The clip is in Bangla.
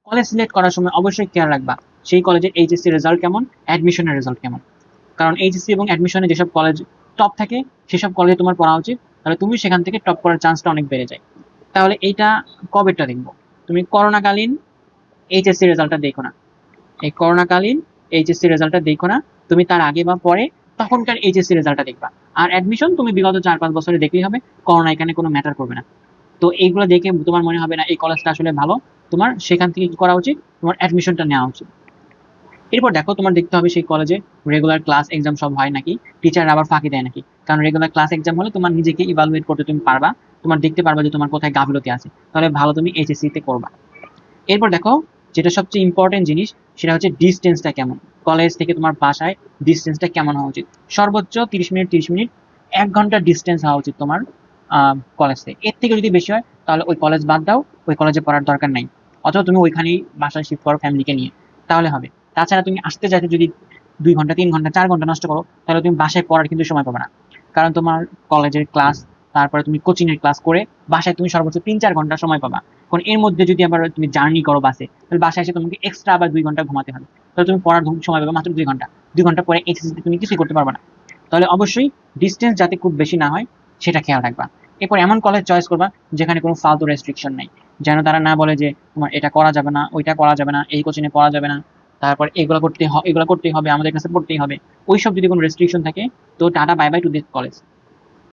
কলেজ সিলেক্ট করার সময় অবশ্যই খেয়াল রাখবা সেই কলেজের এইচএসসি রেজাল্ট কেমন, অ্যাডমিশনের রেজাল্ট কেমন। কারণ এইচএসসি এবং অ্যাডমিশনে যেসব কলেজ টপ থাকে সেসব কলেজে তোমার পড়া উচিত, তাহলে তুমি সেখান থেকে টপ করার চান্সটা অনেক বেড়ে যায়। তাহলে এইটা কবেরটা দেখবো, তুমি করোনাকালীন এইচএসসি রেজাল্টটা দেখো না, এই করোনাকালীন এইচএসসি রেজাল্টটা দেখো না, তুমি তার আগে বা পরে তখনকার এইচএসসি রেজাল্টটা দেখবা। আর অ্যাডমিশন তুমি বিগত 4-5 বছরে দেখলেই হবে, করোনা এখানে কোনো ম্যাটার করবে না। তো এইগুলো দেখে তোমার মনে হবে না এই কলেজটা আসলে ভালো, তোমার সেখান থেকে কি করা উচিত, তোমার অ্যাডমিশনটা নেওয়া উচিত। এরপর দেখো তোমার দেখতে হবে সেই কলেজে রেগুলার ক্লাস এক্সাম সব হয় নাকি, টিচার আবার ফাঁকি দেয় নাকি। কারণ রেগুলার ক্লাস এক্সাম হলে তোমার নিজেকে ইভালুয়েট করতে তুমি পারবা, তোমার দেখতে পারবা যে তোমার কোথায় গাফিলতি আছে, তাহলে ভালো তুমি এইচএসসি তে করবা। এরপর দেখো যেটা সবচেয়ে ইম্পর্টেন্ট জিনিস, সেটা হচ্ছে ডিস্টেন্সটা কেমন, কলেজ থেকে তোমার বাসায় ডিস্টেন্সটা কেমন হওয়া উচিত। সর্বোচ্চ 30 মিনিট 30 মিনিট, 1 ঘন্টা ডিস্টেন্স হওয়া উচিত তোমার কলেজ থেকে। এর থেকে যদি বেশি হয় তাহলে ওই কলেজ বাদ দাও, ওই কলেজে পড়ার দরকার নাই, অথবা তুমি ওইখানেই বাসায় শিফট করো ফ্যামিলিকে নিয়ে, তাহলে হবে। তাছাড়া তুমি আসতে যাইতে যদি 2 ঘন্টা 3 ঘন্টা 4 ঘন্টা নষ্ট করো, তাহলে তুমি বাসায় পড়ার কিন্তু সময় পাবে না। কারণ তোমার কলেজের ক্লাস, তারপরে তুমি কোচিং এর ক্লাস করে বাসায় তুমি সর্বোচ্চ 3-4 ঘন্টা সময় পাবা। কারণ এর মধ্যে যদি আবার তুমি জার্নি করো বাসে, তাহলে বাসায় এসে তোমাকে এক্সট্রা আবার 2 ঘন্টা ঘুমাতে হবে, তাহলে তুমি পড়ার সময় পাবে মাত্র 2 ঘন্টা। 2 ঘন্টা পরে এইচএসসি তুমি কিছুই করতে পারবে না। তাহলে অবশ্যই ডিস্টেন্স যাতে খুব বেশি না হয় সেটা খেয়াল রাখবা। এরপর এমন কলেজ চয়েস করবা যেখানে কোনো ফালতু রেস্ট্রিকশন নেই, যেন তারা না বলে যে তোমার এটা করা যাবে না, ওইটা করা যাবে না, এই কোচিংয়ে পড়া যাবে না, তারপর এগুলো করতেই হবে, আমাদের কাছে পড়তেই হবে। ওইসব যদি কোনো রেস্ট্রিকশন থাকে, তো tata bye bye to this college.